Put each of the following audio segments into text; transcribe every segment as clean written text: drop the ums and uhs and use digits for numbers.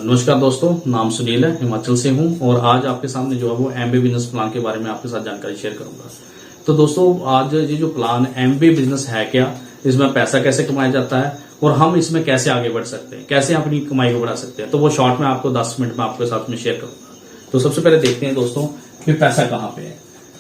नमस्कार दोस्तों, नाम सुनील है, हिमाचल से हूं और आज आपके सामने जो है वो एमबीए बिजनेस प्लान के बारे में आपके साथ जानकारी शेयर करूंगा। तो दोस्तों आज ये जो प्लान एमबीए बिजनेस है क्या, इसमें पैसा कैसे कमाया जाता है और हम इसमें कैसे आगे बढ़ सकते हैं, कैसे अपनी कमाई को बढ़ा सकते हैं, तो वो शॉर्ट में आपको 10 मिनट में आपके साथ में शेयर करूंगा। तो सबसे पहले देखते हैं दोस्तों कि पैसा कहाँ पे है।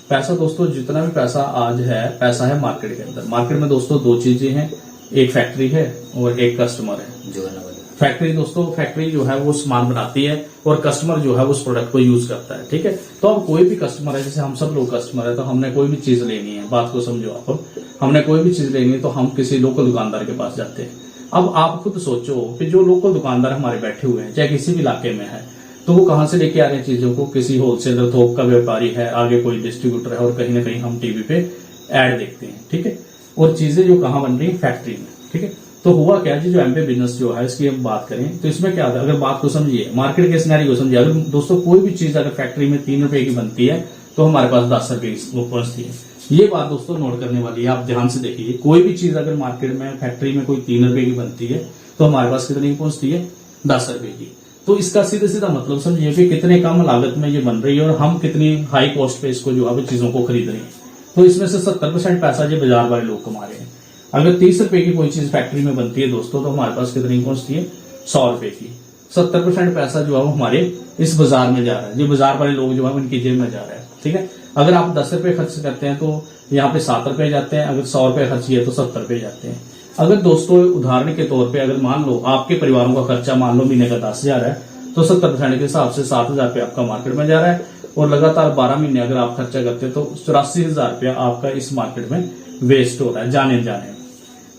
पैसा दोस्तों जितना भी पैसा आज है, पैसा है मार्केट के अंदर। मार्केट में दोस्तों दो चीजें हैं, एक फैक्ट्री है और एक कस्टमर है जो है ना। फैक्ट्री दोस्तों, फैक्ट्री जो है वो सामान बनाती है और कस्टमर जो है उस प्रोडक्ट को यूज करता है। ठीक है, तो अब कोई भी कस्टमर है, जैसे हम सब लोग कस्टमर है, तो हमने कोई भी चीज लेनी है, बात को समझो आप, हमने कोई भी चीज लेनी है तो हम किसी लोकल दुकानदार के पास जाते हैं। अब आप खुद सोचो कि जो लोकल दुकानदार हमारे बैठे हुए हैं, चाहे किसी भी इलाके में है, तो वो कहां से लेके आ रहे हैं चीजों को? किसी होलसेलर, थोक का व्यापारी है, आगे कोई डिस्ट्रीब्यूटर है और कहीं ना कहीं हम टीवी पे एड देखते हैं। ठीक है, और चीजें जो कहां बन रही है? फैक्ट्री में। ठीक है, तो हुआ क्या जी, जो एमबीए बिजनेस जो है इसकी हम बात करें तो इसमें क्या होता है, अगर बात को समझिए, मार्केट के सिनेरियो को समझिए। अगर दोस्तों कोई भी चीज अगर फैक्ट्री में 3 रुपए की बनती है तो हमारे पास 10 रुपए की पहुंचती है। ये बात दोस्तों नोट करने वाली है, आप ध्यान से देखिए। कोई भी चीज अगर मार्केट में फैक्ट्री में कोई 3 रुपए की बनती है तो हमारे पास कितने की पहुंचती है? 10 रुपए की। तो इसका सीधा सीधा मतलब समझिए कि कितने कम लागत में ये बन रही है और हम कितनी हाई कॉस्ट पे इसको जो है चीजों को खरीद रहे हैं। तो इसमें से 70% पैसा जो बाजार वाले लोग कमा रहे हैं। अगर 30 रुपए की कोई चीज फैक्ट्री में बनती है दोस्तों तो हमारे पास कितनी पहुंचती है? 100 रुपए की। 70% पैसा जो है वो हमारे इस बाजार में जा रहा है, जो बाजार वाले लोग जो है उनकी जेब में जा रहा है। ठीक है, अगर आप 10 रुपए खर्च करते हैं तो यहाँ पे 7 रुपए जाते हैं, अगर 100 रुपए खर्च किए तो 70 रुपए जाते हैं। अगर दोस्तों उदाहरण के तौर पर अगर मान लो आपके परिवारों का खर्चा मान लो महीने का 10,000 है, तो 70% के हिसाब से 7,000 रुपया आपका मार्केट में जा रहा है और लगातार 12 महीने अगर आप खर्चा करते हैं तो 84,000 रुपया आपका इस मार्केट में वेस्ट हो रहा है जाने जाने।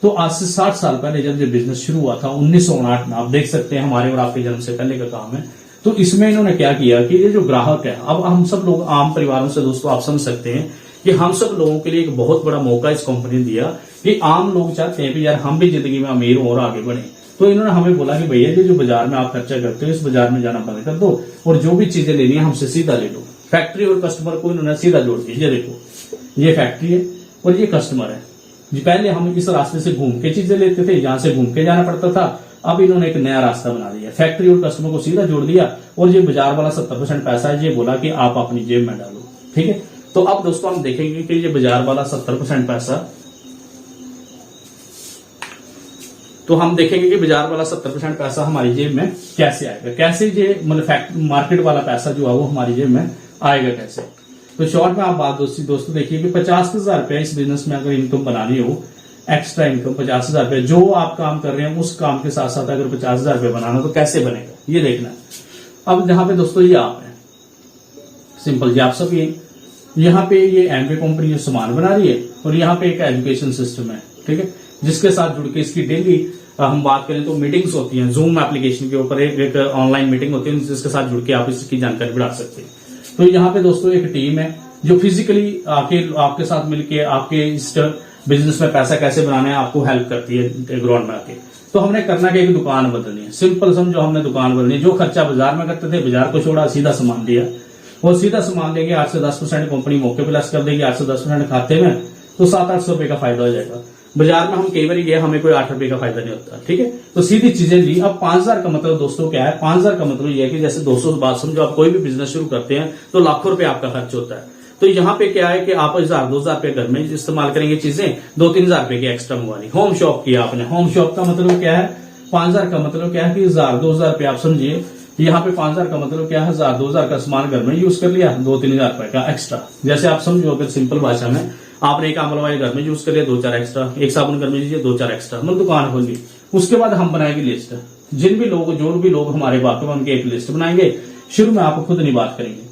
तो आज से 60 साल पहले जब ये बिजनेस शुरू हुआ था 1959 में, आप देख सकते हैं हमारे और आपके जन्म से पहले का काम है। तो इसमें इन्होंने क्या किया कि ये जो ग्राहक है, अब हम सब लोग आम परिवारों से दोस्तों आप समझ सकते हैं कि हम सब लोगों के लिए एक बहुत बड़ा मौका इस कंपनी ने दिया कि आम लोग चाहते हैं कि यार हम भी जिंदगी में अमीर हो और आगे बढ़े। तो इन्होंने हमें बोला कि भैया ये जो बाजार में आप खर्चा करते हो इस बाजार में जाना बंद कर दो और जो भी चीजें लेनी है हमसे सीधा ले लो। फैक्ट्री और कस्टमर को इन्होंने सीधा जोड़ दिया। ये देखो, ये फैक्ट्री है और ये कस्टमर है। पहले हम इस रास्ते से घूम के चीजें लेते थे, यहां से घूम के जाना पड़ता था। अब इन्होंने एक नया रास्ता बना दिया, फैक्ट्री और कस्टमर को सीधा जोड़ दिया और ये बाजार वाला 70% पैसा है, ये बोला कि आप अपनी जेब में डालो। ठीक है, तो अब दोस्तों हम देखेंगे कि ये बाजार वाला 70% पैसा, तो हम देखेंगे कि बाजार वाला 70% पैसा हमारी जेब में कैसे आएगा, कैसे ये मतलब मार्केट वाला पैसा जो है वो हमारी जेब में आएगा कैसे। तो शॉर्ट में आप बात दोस्तों देखिए कि 50,000 रुपया इस बिजनेस में अगर इनकम बनानी हो, एक्स्ट्रा इनकम 50,000 रुपया, जो आप काम कर रहे हैं उस काम के साथ साथ अगर 50,000 रुपया बनाना तो कैसे बनेगा ये देखना है। अब जहां पे दोस्तों ये आप है, सिंपल जी, आप सब यहाँ पे ये एमबीए कंपनी जो सामान बना रही है और यहाँ पे एक एजुकेशन सिस्टम है। ठीक है, जिसके साथ जुड़ के इसकी डेली हम बात करें तो मीटिंग्स होती हैं, जूम एप्लीकेशन के ऊपर एक ऑनलाइन मीटिंग होती है जिसके साथ जुड़ के आप इसकी जानकारी बढ़ा सकते हैं। तो यहाँ पे दोस्तों एक टीम है जो फिजिकली आपके साथ मिलके आपके इस बिजनेस में पैसा कैसे बनाना है आपको हेल्प करती है ग्राउंड में आके। तो हमने करना कि एक दुकान बदलनी है, सिंपल समझो, हमने दुकान बदलनी है। जो खर्चा बाजार में करते थे, बाजार को छोड़ा, सीधा सामान लिया और सीधा सामान लेंगे। 8 से 10% कंपनी मौके पर लेस कर देगी, 8 से 10% खाते में, तो 700-800 रुपए का फायदा हो जाएगा। बाजार में हम कई बार गए, हमें कोई 8 रुपए का फायदा नहीं होता। ठीक है, तो सीधी चीजें ली। अब 5,000 का मतलब दोस्तों क्या है? 5,000 का मतलब यह है कि जैसे 200 बात समझो, आप कोई भी बिजनेस शुरू करते हैं तो लाखों रुपए आपका खर्च होता है। तो यहाँ पे क्या है कि आप 1,000-2,000 रुपए घर में इस्तेमाल करेंगे, चीजें 2-3,000 रुपए की एक्स्ट्रा मंगवानी। होम शॉप किया आपने, होम शॉप का मतलब क्या है? 5,000 का मतलब क्या है कि 1,000-2,000 रुपए आप समझिए। यहाँ पे 5,000 का मतलब क्या है? 1,000-2,000 का सामान घर में यूज कर लिया, 2-3,000 रुपए का एक्स्ट्रा। जैसे आप समझो, अगर सिंपल भाषा में आपने एक आंवला वाले घर में यूज कर लिया, 2-4 एक्स्ट्रा, एक साबुन घर में लीजिए, 2-4 एक्स्ट्रा, मतलब दुकान खोल ली। उसके बाद हम बनाएंगे लिस्ट, जो भी लोग हमारे बातों में उनकी एक लिस्ट बनाएंगे। शुरू में आप खुद नहीं बात करेंगे,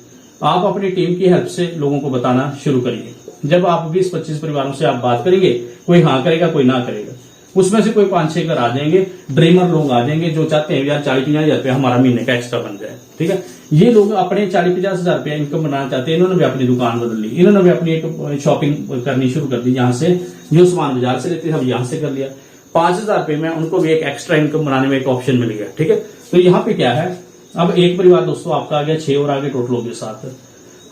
आप अपनी टीम की हेल्प से लोगों को बताना शुरू करिए। जब आप 20-25 परिवारों से आप बात करेंगे, कोई हाँ करेगा कोई ना करेगा, उसमें से कोई 5-6 घर आ जाएंगे, ड्रीमर लोग आ जाएंगे जो चाहते हैं यार 40-50,000 रुपया हमारा महीने का एक्स्ट्रा बन जाए। ठीक है, ये लोग अपने 40-50,000 रुपया इनकम बनाना चाहते हैं। इन्होंने भी अपनी दुकान बदल ली, इन्होंने भी अपनी एक शॉपिंग करनी शुरू कर दी। यहाँ से जो सामान बाजार से लेते थे अब यहाँ से कर लिया। 5,000 रुपए में उनको भी एक एक्स्ट्रा इनकम बनाने में एक ऑप्शन मिल गया। ठीक है, तो यहाँ पे क्या है, अब एक परिवार दोस्तों आपका आ गया, 6 और आगे टोटल हो गए 7।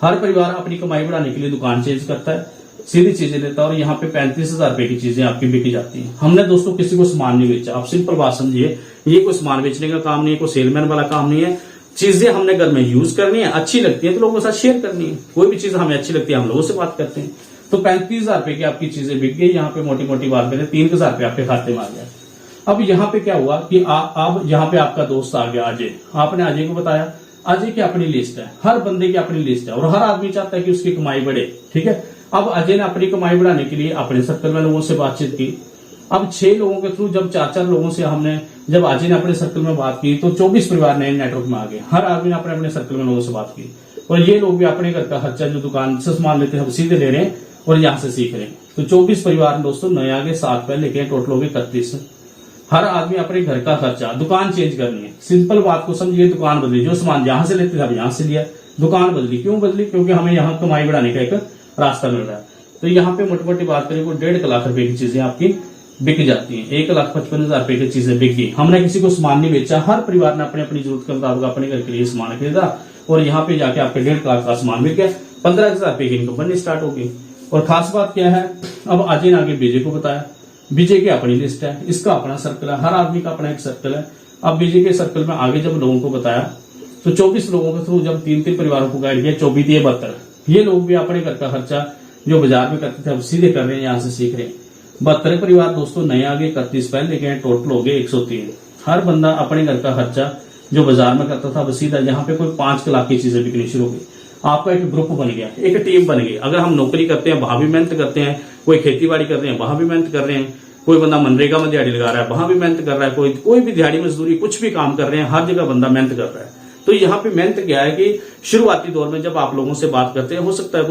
हर परिवार अपनी कमाई बढ़ाने के लिए दुकान चेंज करता है सीधी चीजें लेता है और यहाँ पे 35,000 रुपए की चीजें आपकी बिकी जाती हैं। हमने दोस्तों किसी को सामान नहीं बेचा, आप सिंपल बात समझिए, ये कोई सामान बेचने का काम नहीं है, कोई सेलमैन वाला काम नहीं है। चीजें हमने घर में यूज करनी है, अच्छी लगती है तो लोगों के साथ शेयर करनी है। कोई भी चीज हमें अच्छी लगती है हम लोगों से बात करते हैं। तो 35,000 रुपए की आपकी चीजें बिक गई। यहाँ पे मोटी मोटी बात करें 3,000 रुपए आपके खाते में आ गया। अब यहाँ पे क्या हुआ कि अब यहाँ पे आपका दोस्त आ गया अजय, आपने अजय को बताया। अजय की अपनी लिस्ट है, हर बंदे की अपनी लिस्ट है और हर आदमी चाहता है कि उसकी कमाई बढ़े, ठीक है। अब अजय ने अपनी कमाई बढ़ाने के लिए अपने सर्कल में लोगों से बातचीत की। अब 6 लोगों के थ्रू जब 4-4 लोगों से हमने, जब अजय ने अपने सर्कल में बात की तो 24 परिवार नए नेटवर्क में आ गए। हर आदमी ने अपने अपने सर्कल में लोगों से बात की और ये लोग भी अपने घर का खर्चा जो दुकान से सामान लेते हैं हम सीधे ले रहे हैं और यहाँ से सीख रहे हैं। तो 24 परिवार दोस्तों नए आगे, 7 पहले लेके टोटल हो गए 31। हर आदमी अपने घर का खर्चा, दुकान चेंज करनी है। सिंपल बात को समझिए, दुकान बदली, जो सामान जहां से लेते थे अब यहां से लिया, दुकान बदली। क्यों बदली? क्योंकि हमें यहाँ कमाई बढ़ाने का एक रास्ता मिल रहा है। तो यहाँ पे मोटी मोटी बात करें वो 1.5 लाख रुपए की चीजें आपकी बिक जाती हैं। 1,55,000 रुपए की चीजें बिक गई। हमने किसी को सामान नहीं बेचा, हर परिवार ने अपने अपनी जरूरत के मुताबिक अपने घर के लिए सामान खरीदा और यहाँ पे जाके आपके 1.5 लाख का सामान बिक गया। 15,000 रुपए की इनकम बननी स्टार्ट होगी। और खास बात क्या है, अब अजय ने आगे विजय को बताया। विजय की अपनी लिस्ट है, इसका अपना सर्कल है, हर आदमी का अपना एक सर्कल है। अब विजय के सर्कल में आगे जब लोगों को बताया तो 24 लोगों के थ्रू जब 3-3 परिवारों को गाइड किया, 24 दिए 72। ये लोग भी अपने घर का खर्चा जो बाजार में करते थे अब सीधे कर रहे हैं, यहाँ से सीख रहे हैं। 72 परिवार दोस्तों नए आगे, 31 पहले गए, टोटल हो गए 103। हर बंदा अपने घर का खर्चा जो बाजार में करता था अब सीधा यहाँ पे कोई 5 लाख की चीजें बिकनी शुरू हो गई। आपका एक ग्रुप बन गया, एक टीम बन गई। अगर हम नौकरी करते हैं वहां भी मेहनत करते हैं, कोई खेती बाड़ी कर रहे हैं वहां भी मेहनत कर रहे हैं, कोई बंदा मनरेगा में दिहाड़ी लगा रहा है वहां भी मेहनत कर रहा है, कोई भी दिहाड़ी मजदूरी कुछ भी काम कर रहे हैं, हर जगह बंदा मेहनत कर रहा है। तो यहाँ पे मेहनत क्या है कि शुरुआती दौर में जब आप लोगों से बात करते हैं, हो सकता है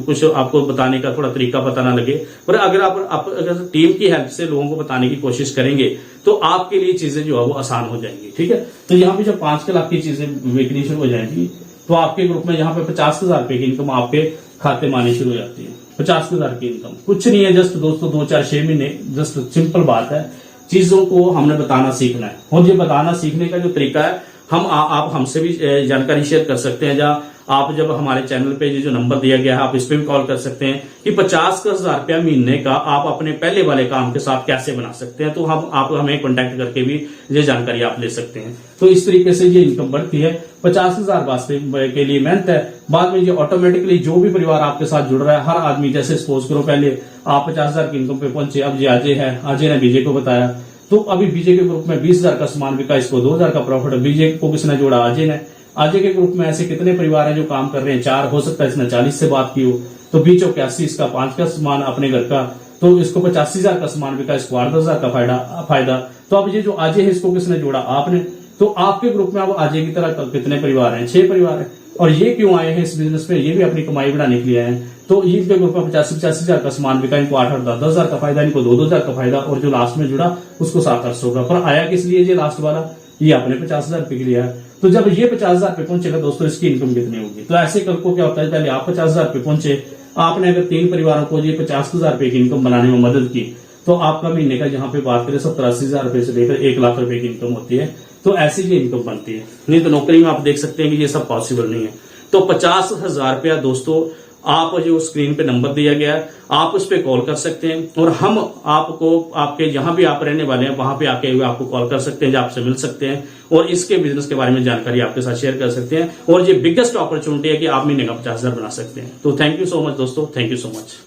कुछ आपको बताने का थोड़ा तरीका पता ना लगे, पर अगर आप अगर टीम की हेल्प से लोगों को बताने की कोशिश करेंगे तो आपके लिए चीजें जो है वो आसान हो जाएंगी, ठीक है। तो यहाँ पे जब 5 लाख की चीजें बिकनी शुरू हो जाएंगी तो आपके ग्रुप में यहाँ पे 50,000 रुपए की इनकम आपके खाते में आनी शुरू हो जाती है। 50,000 की इनकम कुछ नहीं है, जस्ट दोस्तों 2-4-6 महीने, जस्ट सिंपल बात है। चीजों को हमने बताना सीखना है और ये बताना सीखने का जो तरीका है आप हमसे भी जानकारी शेयर कर सकते हैं। जहाँ आप जब हमारे चैनल पे जो नंबर दिया गया है आप इस पे भी कॉल कर सकते हैं कि 50,000 रुपया महीने का आप अपने पहले वाले काम के साथ कैसे बना सकते हैं। तो आप हमें कॉन्टेक्ट करके भी ये जानकारी आप ले सकते हैं। तो इस तरीके से ये इनकम बढ़ती है। 50,000 वास्ते के लिए मेहनत है, बाद में ये ऑटोमेटिकली जो भी परिवार आपके साथ जुड़ रहा है, हर आदमी, जैसे सपोज करो पहले आप 50,000 की इनकम पे पहुंचे, अब ये अजय है, अजय ने विजय को बताया तो अभी विजय के ग्रुप में 20,000 का सामान बिका, इसको 2,000 का प्रॉफिट। विजय को किसने जोड़ा? अजय ने। अजय के ग्रुप में ऐसे कितने परिवार हैं जो काम कर रहे हैं? 4 हो सकता है, इसने 40 से बात की हो तो 20-81, इसका 5 का सामान अपने घर का, तो इसको 85,000 का सामान बिका, इसको 8,000 का फायदा। तो अब ये जो अजय है इसको किसने जोड़ा? आपने। तो आपके ग्रुप में अब अजय की तरह कितने परिवार हैं? 6 परिवार हैं। और ये क्यों आए हैं इस बिजनेस पे? ये भी अपनी कमाई बढ़ाने के लिए आए हैं। तो इनके ग्रुप में 85,000 का सामान बिका, इनको 8,000 का फायदा, इनको 2,000 का फायदा, और जो लास्ट में जुड़ा उसको 7,800 का। पर आया किस लिए ये लास्ट वाला? ये अपने 50,000 रुपए के लिए आया। तो जब ये 50,000 रुपए पहुंचेगा दोस्तों, इसकी इनकम कितनी होगी? तो ऐसे कल को क्या होता है, पहले आप 50,000 रुपए पहुंचे, आपने अगर 3 परिवारों को ये 50,000 रुपए की इनकम बनाने में मदद की तो आपका महीने का जहां पे बात करें 70-80,000 रुपए से लेकर 1 लाख रुपए की इनकम होती है। तो ऐसी ये इनकम बनती है। नहीं तो नौकरी में आप देख सकते हैं कि ये सब पॉसिबल नहीं है। तो 50,000 रुपया दोस्तों, आप जो स्क्रीन पे नंबर दिया गया है आप उस पर कॉल कर सकते हैं और हम आपको आपके जहां भी आप रहने वाले हैं वहां पे आके हुए आपको कॉल कर सकते हैं, जो आपसे मिल सकते हैं और इसके बिजनेस के बारे में जानकारी आपके साथ शेयर कर सकते हैं। और ये बिगेस्ट अपॉर्चुनिटी है कि आप महीने का 50,000 बना सकते हैं। तो थैंक यू सो मच दोस्तों, थैंक यू सो मच।